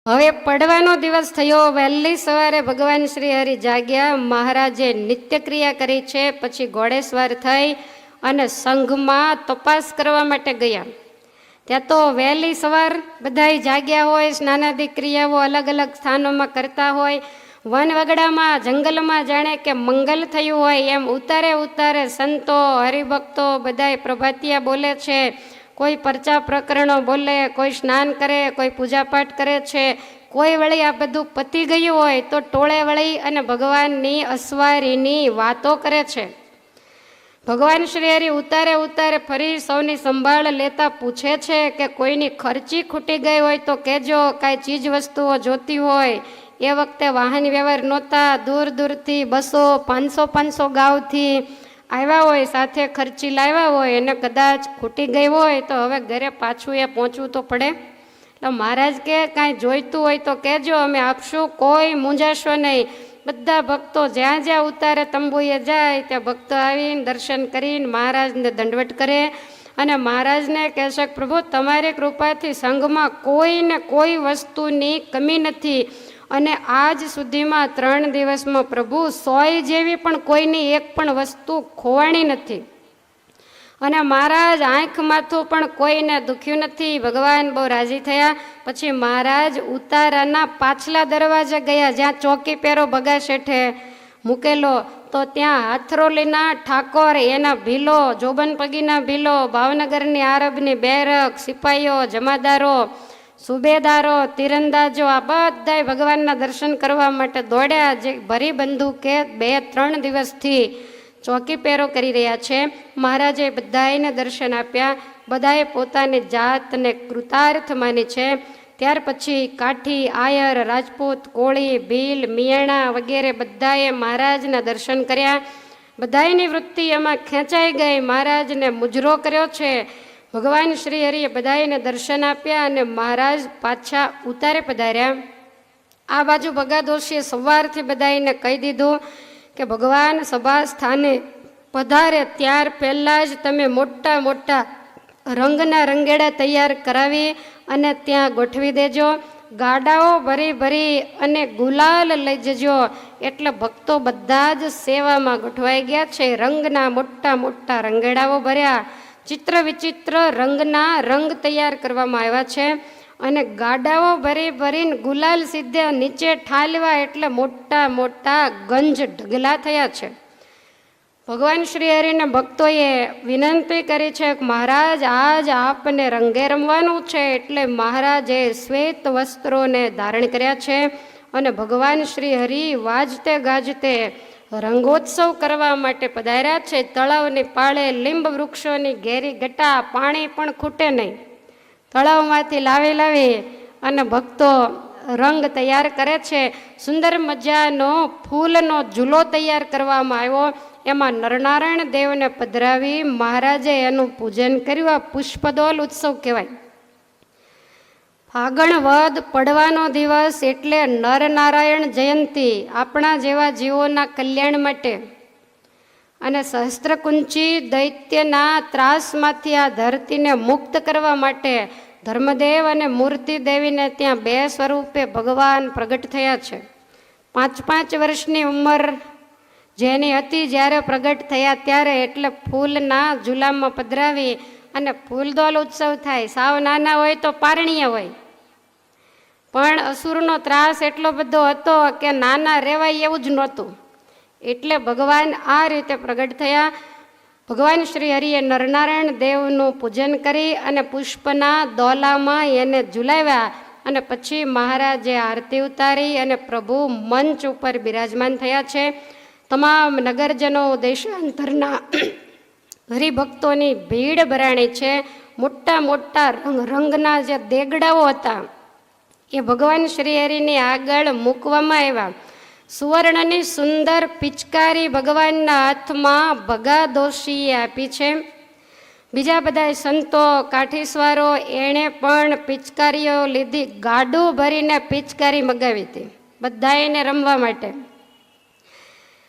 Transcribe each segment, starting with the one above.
હવે પડવાનો દિવસ થયો. વહેલી સવારે ભગવાન શ્રી હરિ જાગ્યા. મહારાજે નિત્યક્રિયા કરી છે. પછી ઘોડેસવાર થઈ અને સંઘમાં તપાસ કરવા માટે ગયા. ત્યાં તો વહેલી સવાર બધાય જાગ્યા હોય, સ્નાનાદિ ક્રિયાઓ અલગ અલગ સ્થાનોમાં કરતા હોય. વન વગડામાં જંગલમાં જાણે કે મંગલ થયું હોય એમ ઉતારે ઉતારે સંતો હરિભક્તો બધાય પ્રભાતિયા બોલે છે. કોઈ પરચા પ્રકરણો બોલે, કોઈ સ્નાન કરે, કોઈ પૂજાપાઠ કરે છે. કોઈ વળી આ બધું પતી ગયું હોય તો ટોળે વળી અને ભગવાનની અસવારીની વાતો કરે છે. ભગવાન શ્રી હરિ ઉતારે ઉતારે ફરી સૌની સંભાળ લેતા પૂછે છે કે કોઈની ખર્ચી ખૂટી ગઈ હોય તો કહેજો, કાંઈ ચીજ વસ્તુઓ જોતી હોય. એ વખતે વાહન વ્યવહાર નહોતા, દૂર દૂરથી 200-500 ગાંવથી આવ્યા હોય, સાથે ખર્ચી લાવ્યા હોય અને કદાચ ખૂટી ગઈ હોય તો હવે ઘરે પાછું એ પહોંચવું તો પડે. એટલે મહારાજ કે કાંઈ જોઈતું હોય તો કહેજો, અમે આપશું, કોઈ મૂંઝાશો નહીં. બધા ભક્તો જ્યાં જ્યાં ઉતારે તંબુએ જાય ત્યાં ભક્તો આવીને દર્શન કરીને મહારાજને દંડવટ કરે અને મહારાજને કહેશે કે પ્રભુ તમારી કૃપાથી સંઘમાં કોઈને કોઈ વસ્તુની કમી નથી અને આજ સુધીમાં 3 દિવસમાં પ્રભુ 100 જેવી પણ કોઈની એક પણ વસ્તુ ખોવાણી નથી અને મહારાજ આંખ માથું પણ કોઈને દુખ્યું નથી. ભગવાન બહુ રાજી થયા. પછી મહારાજ ઉતારાના પાછલા દરવાજે ગયા, જ્યાં ચોકી પેરો ભગા શેઠે મૂકેલો. તો ત્યાં હાથરોલીના ઠાકોર, એના ભીલો, જોબન પગીના ભીલો, ભાવનગરની આરબની બેરક, સિપાહીઓ, જમાદારો, સુબેદારો, તીરંદાજો આ બધાય ભગવાનના દર્શન કરવા માટે દોડ્યા. જે ભરી બંદૂકે 2-3 દિવસથી ચોકી પેરો કરી રહ્યા છે. મહારાજે બધાને દર્શન આપ્યા. બધાએ પોતાની જાતને કૃતાર્થ માની છે. ત્યાર પછી કાઠી, આયર, રાજપૂત, કોળી, ભીલ, મિયાણા વગેરે બધાએ મહારાજના દર્શન કર્યા. બધાની વૃત્તિ એમાં ખેંચાઈ ગઈ. મહારાજને મુજરો કર્યો છે. ભગવાન શ્રી હરિએ બધાને દર્શન આપ્યા અને મહારાજ પાછા ઉતારે પધાર્યા. આ બાજુ ભગાદોશીએ સવારથી બધાને કહી દીધું કે ભગવાન સભા સ્થાને પધારે ત્યાર પહેલાં જ તમે મોટા મોટા રંગના રંગેડા તૈયાર કરાવી અને ત્યાં ગોઠવી દેજો. ગાડાઓ ભરી ભરી અને ગુલાલ લઈ જજો. એટલે ભક્તો બધા જ સેવામાં ગોઠવાઈ ગયા છે. રંગના મોટા મોટા રંગેડાઓ ભર્યા. ચિત્ર વિચિત્ર રંગના રંગ તૈયાર કરવામાં આવ્યા છે અને ગાડાઓ ભરી ભરીને ગુલાલ સીધા નીચે ઠાલવા એટલે મોટા મોટા ગંજ ઢગલા થયા છે. ભગવાન શ્રી હરિને ભક્તોએ વિનંતી કરી છે કે મહારાજ આજ આપને રંગે રમવાનું છે. એટલે મહારાજે શ્વેત વસ્ત્રોને ધારણ કર્યા છે અને ભગવાન શ્રી હરિ વાજતે ગાજતે રંગોત્સવ કરવા માટે પધાર્યા છે. તળાવની પાળે લીંબ વૃક્ષોની ઘેરી ગટા, પાણી પણ ખૂટે નહીં. તળાવમાંથી લાવી અને ભક્તો રંગ તૈયાર કરે છે. સુંદર મજાનો ફૂલનો ઝૂલો તૈયાર કરવામાં આવ્યો. એમાં નરનારાયણ દેવને પધરાવી મહારાજે એનું પૂજન કર્યું. આ પુષ્પદોલ ઉત્સવ કહેવાય. ફાગણ વદ પડવાનો દિવસ એટલે નરનારાયણ જયંતી, આપણા જેવા જીવોના કલ્યાણ માટે અને સહસ્ત્રકુંચી દૈત્યના ત્રાસમાંથી આ ધરતીને મુક્ત કરવા માટે ધર્મદેવ અને મૂર્તિ દેવીને ત્યાં 2 સ્વરૂપે ભગવાન પ્રગટ થયા છે. 5-5 વર્ષની ઉંમર જેની હતી જ્યારે પ્રગટ થયા ત્યારે, એટલે ફૂલના ઝૂલામાં પધરાવી અને ફૂલદોલ ઉત્સવ થાય. સાવ નાના હોય તો પારણીય હોય, પણ અસુરનો ત્રાસ એટલો બધો હતો કે નાના રહેવાય એવું જ નહોતું. એટલે ભગવાન આ રીતે પ્રગટ થયા. ભગવાન શ્રી હરિએ નરનારાયણ દેવનું પૂજન કરી અને પુષ્પના દોલામાં એને ઝુલાવ્યા અને પછી મહારાજે આરતી ઉતારી અને પ્રભુ મંચ ઉપર બિરાજમાન થયા છે. તમામ નગરજનો, દેશાંતરના હરિભક્તોની ભીડ ભરાણી છે. મોટા મોટા રંગના જે દેગડાઓ હતા એ ભગવાન શ્રી હરિની આગળ મૂકવામાં આવ્યા. સુવર્ણની સુંદર પિચકારી ભગવાનના હાથમાં ભગાદોશીએ આપી છે. બીજા બધા સંતો, કાઠીસ્વારો એણે પણ પિચકારીઓ લીધી. ગાડું ભરીને પિચકારી મગાવી હતી બધાને રમવા માટે.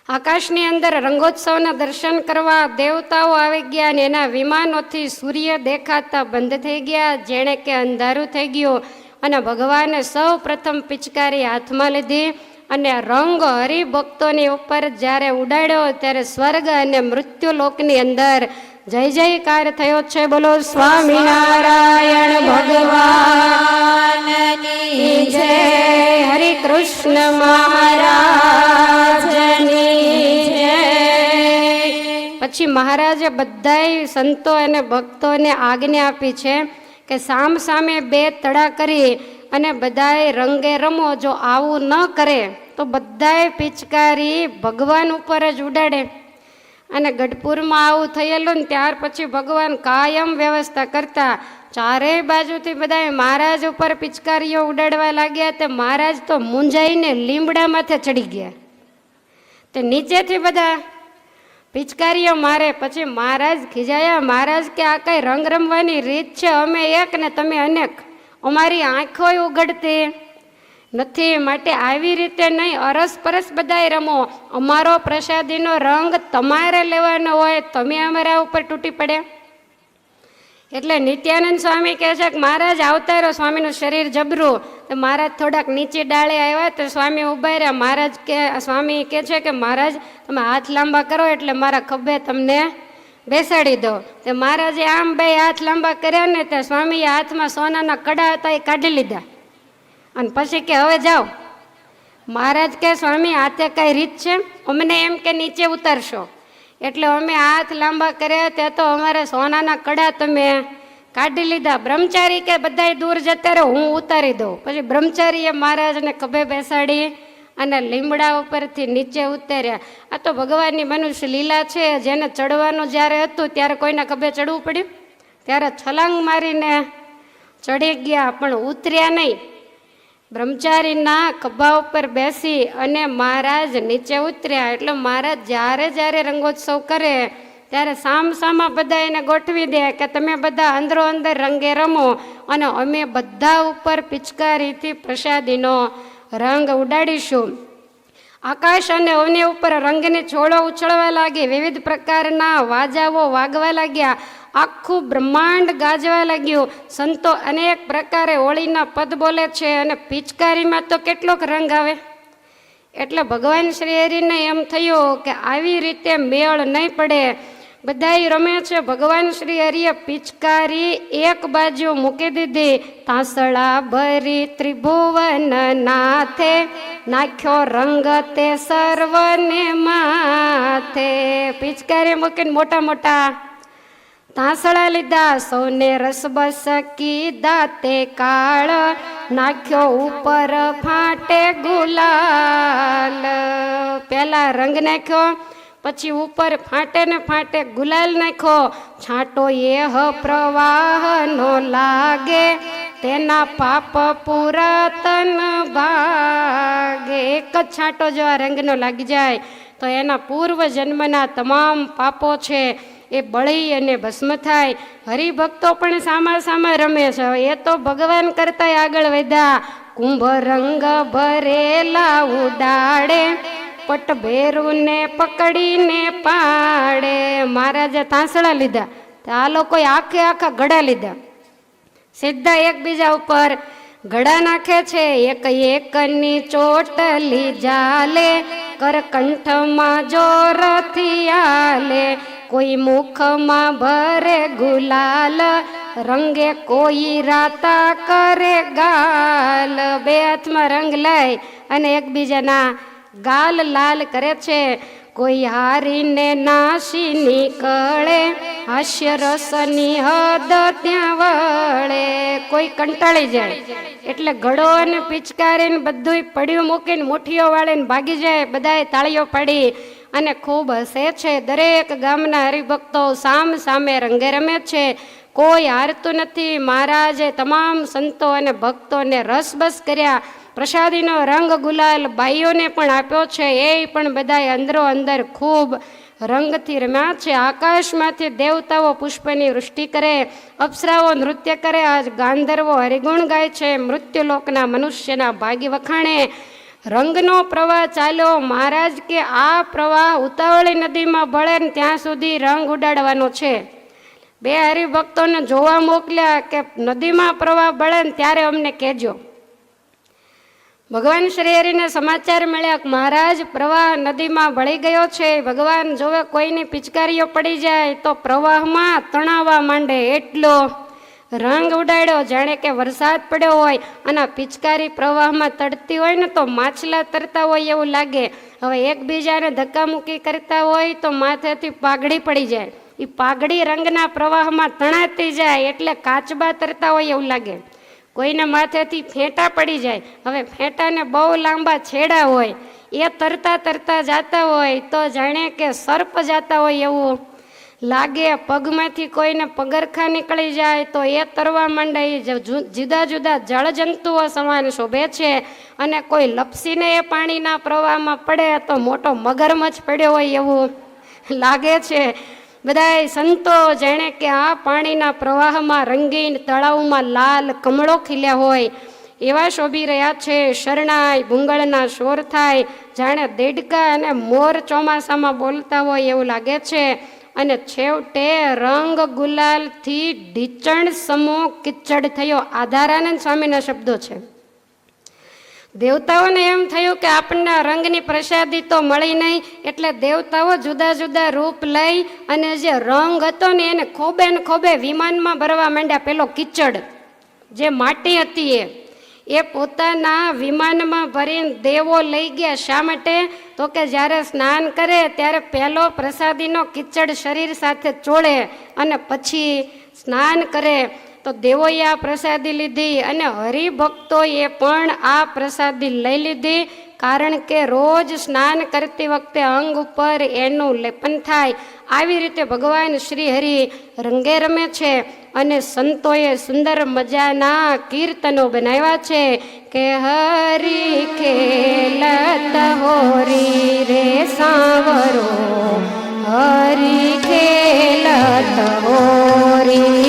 આકાશની અંદર રંગોત્સવના દર્શન કરવા દેવતાઓ આવી ગયા અને એના વિમાનોથી સૂર્ય દેખાતા બંધ થઈ ગયા. જેણે કે અંધારું થઈ ગયું અને ભગવાને સૌ પ્રથમ પિચકારી હાથમાં લીધી અને રંગ હરિભક્તોની ઉપર જ્યારે ઉડાડ્યો ત્યારે સ્વર્ગ અને મૃત્યુ લોકની અંદર જય જયકાર થયો છે. બોલો સ્વામિનારાયણ ભગવાનની જય. હરે કૃષ્ણ મહારાજની જય. પછી મહારાજે બધાય સંતો અને ભક્તોને આજ્ઞા આપી છે કે સામ સામે બે તડા કરી અને બધાય રંગે રમો. જો આવું ન કરે તો બધાય પિચકારી ભગવાન ઉપર જ ઉડાડે. અને ગઢપુરમાં આવું થયેલું ને ત્યાર પછી ભગવાન કાયમ વ્યવસ્થા કરતા. ચારેય બાજુથી બધાય મહારાજ ઉપર પિચકારીઓ ઉડાડવા લાગ્યા. તે મહારાજ તો મૂંઝાઈને લીમડા માથે ચડી ગયા. તે નીચેથી બધા પિચકારીઓ મારે. પછી મહારાજ ખીજાયા. મહારાજ કે આ કઈ રંગ રમવાની રીત છે? અમે એક ને તમે અનેક. અમારી આંખો ઉઘડતી નથી, માટે આવી રીતે નહીં, અરસપરસ બધાય રમો. અમારો પ્રસાદીનો રંગ તમારે લેવાનો હોય, તમે અમારા ઉપર તૂટી પડે. એટલે નિત્યાનંદ સ્વામી કહે છે કે મહારાજ આવતા રહ્યો. સ્વામીનું શરીર જબરું. તો મહારાજ થોડાક નીચે ડાળે આવ્યા તો સ્વામી ઉભા રહ્યા. મહારાજ કે સ્વામી કહે છે કે મહારાજ તમે હાથ લાંબા કરો એટલે મારા ખભે તમને બેસાડી દો. તો મહારાજે આમ બે હાથ લાંબા કર્યા ને તે સ્વામીએ હાથમાં સોનાના કડા હતા એ કાઢી લીધા અને પછી કે હવે જાઓ. મહારાજ કે સ્વામી હાથે કઈ રીત છે? અમને એમ કે નીચે ઉતારશો. એટલે અમે હાથ લાંબા કર્યા તે તો અમારે સોનાના કડા તમે કાઢી લીધા. બ્રહ્મચારી કે બધાય દૂર જતા રહો, હું ઉતારી દઉં. પછી બ્રહ્મચારીએ મહારાજને ખભે બેસાડી અને લીમડા ઉપરથી નીચે ઉતાર્યા. આ તો ભગવાનની મનુષ્ય લીલા છે. જેને ચડવાનું જ્યારે હતું ત્યારે કોઈના ખભે ચડવું પડ્યું? ત્યારે છલાંગ મારીને ચડી ગયા પણ ઉતર્યા નહીં. બ્રહ્મચારીના ખભા ઉપર બેસી અને મહારાજ નીચે ઉતર્યા. એટલે મહારાજ જ્યારે જ્યારે રંગોત્સવ કરે ત્યારે સામસામા બધા એને ગોઠવી દે કે તમે બધા અંદરો અંદર રંગે રમો અને અમે બધા ઉપર પિચકારીથી પ્રસાદીનો રંગ ઉડાડીશું. આકાશ અને અવની ઉપર રંગની છોડો ઉછળવા લાગી. વિવિધ પ્રકારના વાજાઓ વાગવા લાગ્યા. આખું બ્રહ્માંડ ગાજવા લાગ્યું. સંતો અનેક પ્રકારે હોળીના પદ બોલે છે અને પિચકારીમાં તો કેટલોક રંગ આવે. એટલે ભગવાન શ્રી હરિને એમ થયું કે આવી રીતે મેળ નહીં પડે. બધાય રમે છે. ભગવાન શ્રી હરિએ પિચકારી એક બાજુ મૂકી દીધી. તાંસળા ભરી ત્રિભુવન નાથે નાખ્યો રંગ તે સર્વને માથે. પિચકારી મૂકીને મોટા મોટા તાંસળા લીધા. સૌને રસ બસકી દાતે કાળ નાખ્યો ઉપર ફાટે ગુલાલ. પેલા રંગ નાખ્યો, પછી ઉપર ફાટે ને ફાટે ગુલાલ નાખ્યો. છાંટો એહ પ્રવાહનો લાગે તેના પાપ પુરાતન ભાગે. એક જ છાંટો જો આ રંગનો લાગી જાય તો એના પૂર્વ જન્મના તમામ પાપો છે એ બળી અને ભસ્મ થાય. હરિભક્તો પણ સામા સામા રમે છે. એ તો ભગવાન કરતા આગળ વધ્યા. કુંભ રંગ ભરેલા ઉડાડે પટ ભેરુને પકડીને પાડે. મહારાજે તાંસળા લીધા. આ લોકોએ આખે આખા ગળા લીધા. સીધા એકબીજા ઉપર ગળા નાખે છે. એક એકની ચોટલી જાલે કરકંઠમાં જોરથી આલે. કોઈ મુખમાં ભરે ગુલાલ રંગે કોઈ રાતા કરે ગાલ. બે હાથમાં રંગ લઈ અને એકબીજાના ગાલ લાલ કરે છે. કોઈ હારીને નાસી નીકળે હાસ્ય રસની હદ ત્યાં વળે. કોઈ કંટાળી જાય એટલે ઘડો અને પિચકારીને બધું પડ્યું મૂકીને મુઠ્ઠીઓ વાળીને ભાગી જાય. બધાએ તાળીઓ પાડી અને ખૂબ હસે છે. દરેક ગામના હરિભક્તો સામ સામે રંગે રમે છે. કોઈ હારતું નથી. મહારાજે તમામ સંતો અને ભક્તોને રસબસ કર્યા. પ્રસાદીનો રંગ ગુલાલ બાઈઓને પણ આપ્યો છે. એ પણ બધાએ અંદરો અંદર ખૂબ રંગથી રમ્યા છે. આકાશમાંથી દેવતાઓ પુષ્પની વૃષ્ટિ કરે, અપ્સરાઓ નૃત્ય કરે, આજ ગાંધર્વો હરિગુણ ગાય છે. મૃત્યુલોકના મનુષ્યના ભાગ્ય વખાણે રંગનો પ્રવાહ ચાલ્યો. મહારાજ કે આ પ્રવાહ ઉતાવળી નદીમાં ભળે ને ત્યાં સુધી રંગ ઉડાડવાનો છે. 2 હરિભક્તોને જોવા મોકલ્યા કે નદીમાં પ્રવાહ બળે ને ત્યારે અમને કહેજો. ભગવાન શ્રી હરિને સમાચાર મળ્યા કે મહારાજ પ્રવાહ નદીમાં ભળી ગયો છે. ભગવાન જોવે કોઈની પિચકારીઓ પડી જાય તો પ્રવાહમાં તણાવવા માંડે, એટલો રંગ ઉડાડ્યો જાણે કે વરસાદ પડ્યો હોય અને પિચકારી પ્રવાહમાં તરતી હોય ને તો માછલા તરતા હોય એવું લાગે. હવે એકબીજાને ધક્કામુક્કી કરતા હોય તો માથેથી પાઘડી પડી જાય, એ પાઘડી રંગના પ્રવાહમાં તણાતી જાય એટલે કાચબા તરતા હોય એવું લાગે. કોઈને માથેથી ફેંટા પડી જાય, હવે ફેંટાને બહુ લાંબા છેડા હોય, એ તરતા તરતા જાતા હોય તો જાણે કે સર્પ જાતા હોય એવું લાગે. પગમાંથી કોઈને પગરખા નીકળી જાય તો એ તરવા માંડે, જુદા જુદા જળજંતુઓ સમાન શોભે છે. અને કોઈ લપસીને એ પાણીના પ્રવાહમાં પડે તો મોટો મગરમચ્છ પડ્યો હોય એવું લાગે છે. બધાય સંતો જાણે કે આ પાણીના પ્રવાહમાં રંગીન તળાવમાં લાલ કમળો ખીલ્યા હોય એવા શોભી રહ્યા છે. શરણાઈ ભૂંગળના શોર થાય, જાણે દેડકા અને મોર ચોમાસામાં બોલતા હોય એવું લાગે છે. અને છેવટે રંગ ગુલાલથી ઢીચણ સમો કિચડ થયો. આધારાનંદ સ્વામીના શબ્દો છે. દેવતાઓને એમ થયું કે આપણને રંગની પ્રસાદી તો મળી નહીં, એટલે દેવતાઓ જુદા જુદા રૂપ લઈ અને જે રંગ હતો ને એને ખોબે ને ખોબે વિમાનમાં ભરવા માંડ્યા. પેલો કિચડ જે માટી હતી એ પોતાના વિમાનમાં ભરીને દેવો લઈ ગયા. શા માટે? તો કે જ્યારે સ્નાન કરે ત્યારે પહેલો પ્રસાદીનો કિચડ શરીર સાથે ચોળે અને પછી સ્નાન કરે. તો દેવોએ આ પ્રસાદી લીધી અને હરિભક્તોએ પણ આ પ્રસાદી લઈ લીધી. કારણ કે રોજ સ્નાન કરતી વખતે અંગ ઉપર એનું લેપન થાય. આવી રીતે ભગવાન શ્રી હરિ રંગે રમે છે. અને સંતોએ સુંદર મજાના કીર્તનો બનાવ્યા છે કે હરિ ખેલત હોરી રે સાવરો, હરિ ખેલત હોરી.